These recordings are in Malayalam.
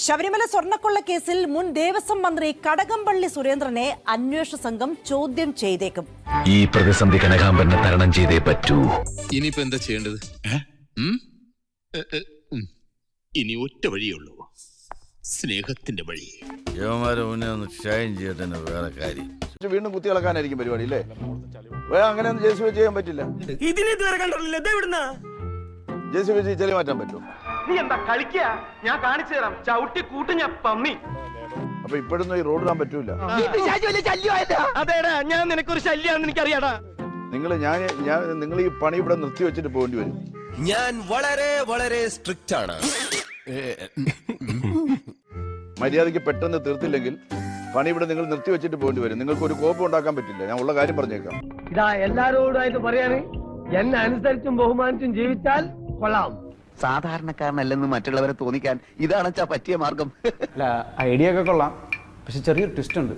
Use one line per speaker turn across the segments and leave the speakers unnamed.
ശബരിമല സ്വർണ്ണക്കൊള്ള കേസിൽ മുൻ ദേവസ്വം മന്ത്രി കടകംപള്ളി സുരേന്ദ്രനെ അന്വേഷണ സംഘം ചോദ്യം ചെയ്തേക്കും.
ഈ പ്രതിസന്ധി കനകാംബരനെ തരണം ചെയ്തേ പറ്റൂ.
ഇനിയിപ്പോ എന്താ ചെയ്യേണ്ടത്? ഇനി ഒറ്റ വഴിയുള്ളൂ, സ്നേഹത്തിന്റെ വഴി.
വേറെ കാര്യം
വീണ്ടും കുത്തി കളക്കാനായിരിക്കും പരിപാടി അല്ലേ? അങ്ങനെ JCB ചെയ്യാൻ പറ്റില്ല. JCB ചെളി മാറ്റാൻ പറ്റും.
നീ എന്താ കളിക്കുക? ഞാൻ കാണിച്ചു തരാം. ചവിട്ടി കൂട്ടി ഞാൻ പമ്മി.
അപ്പൊ ഇപ്പോഴൊന്നും ഈ റോഡ് ഇടാൻ പറ്റൂല.
അതേടാ, ഞാൻ നിനക്കൊരു ശല്യാന്ന് എനിക്കറിയാടാ.
നിങ്ങൾ ഈ പണി ഇവിടെ നിർത്തി വെച്ചിട്ട് പോകേണ്ടി വരും.
ഞാൻ വളരെ വളരെ സ്ട്രിക്റ്റ് ആണ്.
മര്യാദയ്ക്ക് പെട്ടെന്ന് തീർത്തില്ലെങ്കിൽ പണി ഇവിടെ നിങ്ങൾ നിർത്തി വെച്ചിട്ട് പോകേണ്ടി വരും. നിങ്ങൾക്ക് ഒരു കോപ്പം ഉണ്ടാക്കാൻ പറ്റില്ല. ഞാൻ ഉള്ള കാര്യം പറഞ്ഞേക്കാം.
ഇതാ എല്ലാരോടായിട്ട് പറയാന്, എന്നെ അനുസരിച്ചും ബഹുമാനിച്ചും ജീവിച്ചാൽ കൊള്ളാം.
സാധാരണക്കാരനല്ലെന്ന് മറ്റുള്ളവരെ തോന്നിക്കാൻ ഇതാണ് പറ്റിയ മാർഗം.
അല്ല, ഐഡിയ ഒക്കെ കൊള്ളാം, പക്ഷെ ചെറിയൊരു ട്വിസ്റ്റ് ഉണ്ട്.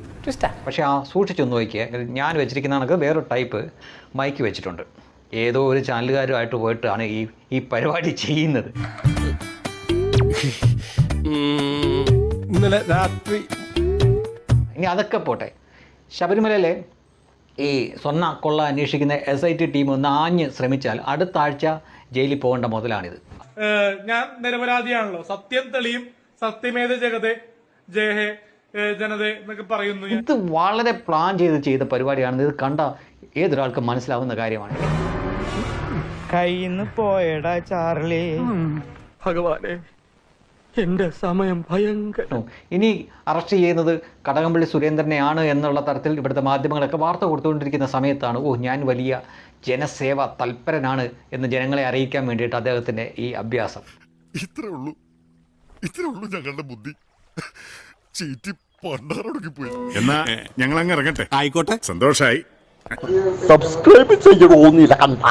പക്ഷെ ആ സൂക്ഷിച്ചൊന്ന് നോക്കിയാൽ ഞാൻ വെച്ചിരിക്കുന്ന കണക്ക് വേറൊരു ടൈപ്പ് മൈക്ക് വെച്ചിട്ടുണ്ട്. ഏതോ ഒരു ചാനലുകാരുമായിട്ട് പോയിട്ടാണ് ഈ പരിപാടി ചെയ്യുന്നത്.
ഇന്നലെ രാത്രി
ഇനി അതൊക്കെ പോട്ടെ, ശബരിമലയിലെ ഈ സ്വർണ്ണ കൊള്ള അന്വേഷിക്കുന്ന SIT ടീം ഒന്ന് ആഞ്ഞ് ശ്രമിച്ചാൽ അടുത്ത ആഴ്ച ജയിലിൽ പോകേണ്ട മുതലാണിത്.
ഞാൻ നിരപരാധിയാണല്ലോ, സത്യം തെളിയും, സത്യമേത ജഗതേ ജയഹേ ജനതേ എന്നൊക്കെ പറയുന്നു.
ഇത് വളരെ പ്ലാൻ ചെയ്ത പരിപാടിയാണ്. ഇത് കണ്ട ഏതൊരാൾക്കും മനസ്സിലാവുന്ന കാര്യമാണ്.
കയ്യിന്ന് പോയടാ ചാർലി. ഭഗവാനെ, എന്റെ സമയം ഭയങ്കര.
ഇനി അറസ്റ്റ് ചെയ്യുന്നത് കടകംപള്ളി സുരേന്ദ്രനെയാണ് എന്നുള്ള തരത്തിൽ ഇവിടുത്തെ മാധ്യമങ്ങളൊക്കെ വാർത്ത കൊടുത്തുകൊണ്ടിരിക്കുന്ന സമയത്താണ് ഞാൻ വലിയ ജനസേവ തൽപരനാണ് എന്ന് ജനങ്ങളെ അറിയിക്കാൻ വേണ്ടിയിട്ട് അദ്ദേഹത്തിന്റെ ഈ അഭ്യാസം.
ഇത്രേ ഉള്ളൂ ഞങ്ങളുടെ ബുദ്ധി. ചീറ്റി പണ്ടാറൊടുക്കി പോയി. എന്നാ ഞങ്ങൾ അങ്ങ് ഇറങ്ങട്ടെ. ആയിക്കോട്ടെ, സന്തോഷായി.
സബ്സ്ക്രൈബ് ചെയ്യണോന്നില്ല കണ്ട.